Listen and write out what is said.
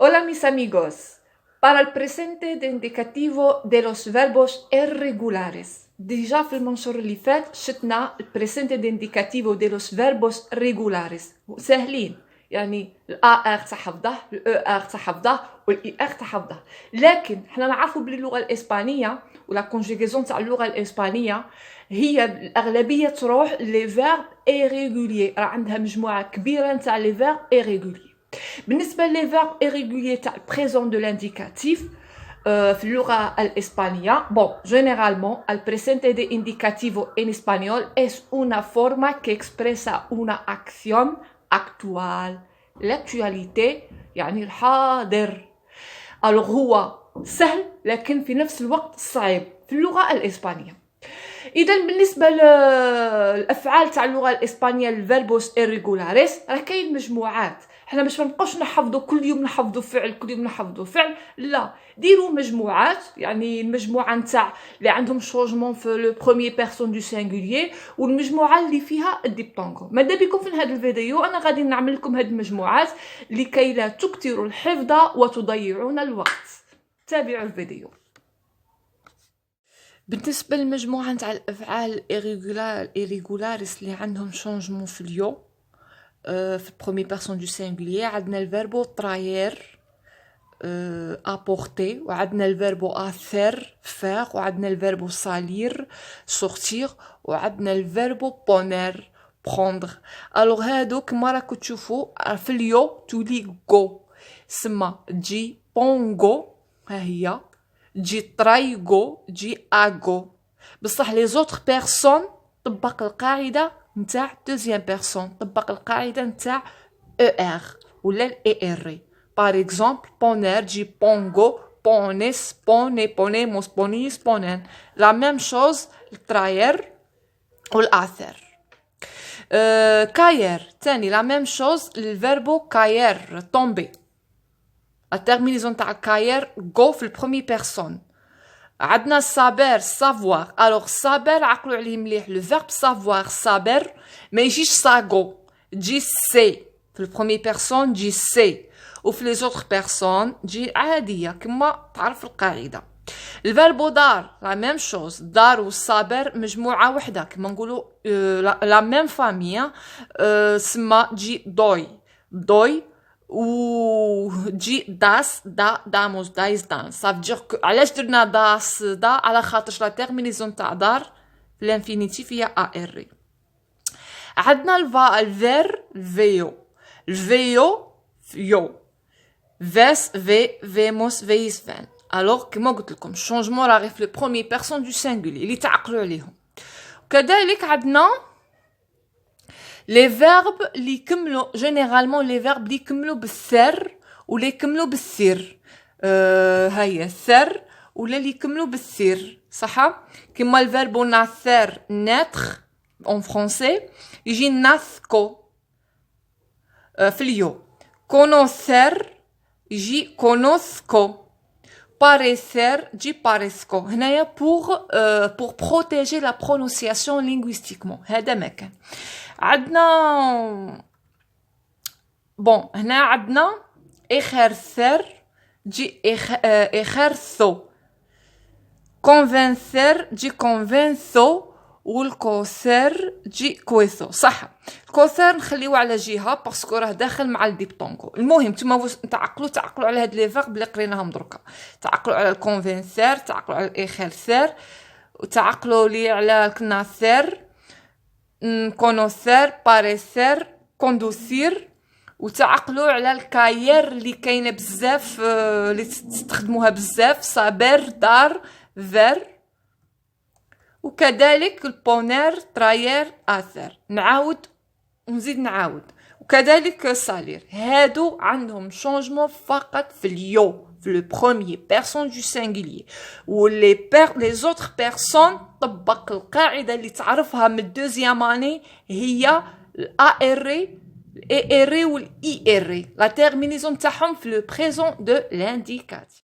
Hola mis amigos. Para el presente de indicativo de los verbos irregulares. Déjà في المنشور اللي فات شفنا البريسنت دي انديكاتيفو دي لوس فيربوس ريغولاريس سهلين، يعني الار تحفظه، الاو تحفظه، والاي ار تحفظه. لكن حنا نعرفوا بلي اللغه الاسبانيه ولا كونجيغيزون تاع اللغه الاسبانيه هي الاغلبيه تروح لي فيرب ايريغوليي، راه عندها مجموعه كبيره نتاع لي فيرب ايريغوليي. بالنسبه لي فيرب ايريغوليي تاع البريزون دو لانديكاتيف في اللغة الإسبانية, bon, généralement, el presente de indicativo en español es una forma que expresa una acción actual, l'actualité, يعني الحاضر. Alors هو سهل لكن في نفس الوقت صعب في اللغة الإسبانية. إذا بالنسبة للأفعال تاع اللغة الإسبانية الفيربوس irregulares راه كاين مجموعات. حنا باش ما نبقاوش نحفظوا كل يوم نحفظوا فعل كل يوم نحفظوا فعل، لا، ديروا مجموعات، يعني المجموعه نتاع اللي عندهم شونجمون في لو بروميير بيرسون دو سينغولير والمجموعه اللي فيها الديبتونغو. ماذا بكم في هذا الفيديو انا غادي نعمل لكم هذه المجموعات لكي لا تكثروا الحفظ وتضيعون الوقت. تابعوا الفيديو. بالنسبه للمجموعه نتاع الافعال irregulares اللي عندهم شونجمون في اليو في البروميير بيرسون دو سينغولير عندنا الفيربو تراير apporter وعندنا الفيربو hacer faire وعندنا الفيربو salir sortir وعندنا الفيربو poner prendre. alors هادو كما راكم تشوفوا في اليو تولي go سما تجي pongo ها هي تجي traigo تجي hago. بصح لي زوتر بيرسون طبق القاعده نتاع دوزيام بيرسون، طبق القاعده نتاع er ولا الاي. par exemple poner تجي pongo pones pone ponemos ponis ponen. la même chose traer والhacer. caer تاني la même chose الفيربو caer tomber. la terminaison تاع caer go في البروميير بيرسون. عندنا saber savoir. alors saber عقلوا عليه مليح، لو فيرب savoir saber ما يجيش sago تجي سي في البروميير بيرسون تجي سي وفي لي زوتر بيرسون تجي عاديه كما تعرف القاعده. الفيربو دار لا ميم شوز، دار والصابر مجموعه وحده كما نقولوا لا ميم فامي سما تجي دوي دوي وتجي داس دا داموس دايز دان. صافي علاش درنا داس دا على خاطرش لا تيرمينيزون تاع دار في الانفينيتيف هي ار. عندنا الفير فيو الفيو فيو فيس في فيموس فيس فان. الوغ كما قلت لكم الشونجمون راه غير في لو بروميير بيرسون دو سينغولي اللي تعقلوا عليهم. كذلك عندنا لي فيرب اللي يكملوا جينيرالمون لي فيرب اللي يكملوا بالثر ولا يكملوا بالسير. هيا الثر ولا اللي يكملوا بالسير صح. كما الفيربو ناثر ناتر en français يجي ناثكو في اليو. conocer يجي conosco. parecer يجي paresco. هنايا pour protéger la prononciation linguistiquement. هذا ما كان عندنا بون. هنا عندنا ejercer يجي ejerzo. convencer يجي convenzo والكوسر تجي كويثو صح. الكوسر نخليو على جهه باسكو راه داخل مع الديبتونغو. المهم نتوما تعقلوا على هاد لي فيرب اللي قريناهم دركا. تعقلوا على الكونفينسير، تعقلوا على الايخيرسير، وتعقلوا لي على الكناثير كونوسير باريسير كوندوسير، وتعقلوا على الكاير اللي كاينه بزاف اللي تستخدموها بزاف صابر دار فير. وكذلك البونير تراير اثر. نعاود ونزيد نعاود. وكذلك سالير. هادو عندهم شونجمون فقط في اليو في لو بروميير بيرسون دو سينغولير. لي زوتر بيرسون طبق القاعده اللي تعرفها من الدوزيام اني هي الا ار اي ار والاي ار. لا تيرمينيزون تاعهم في لو بريزون دو لانديكاتيف.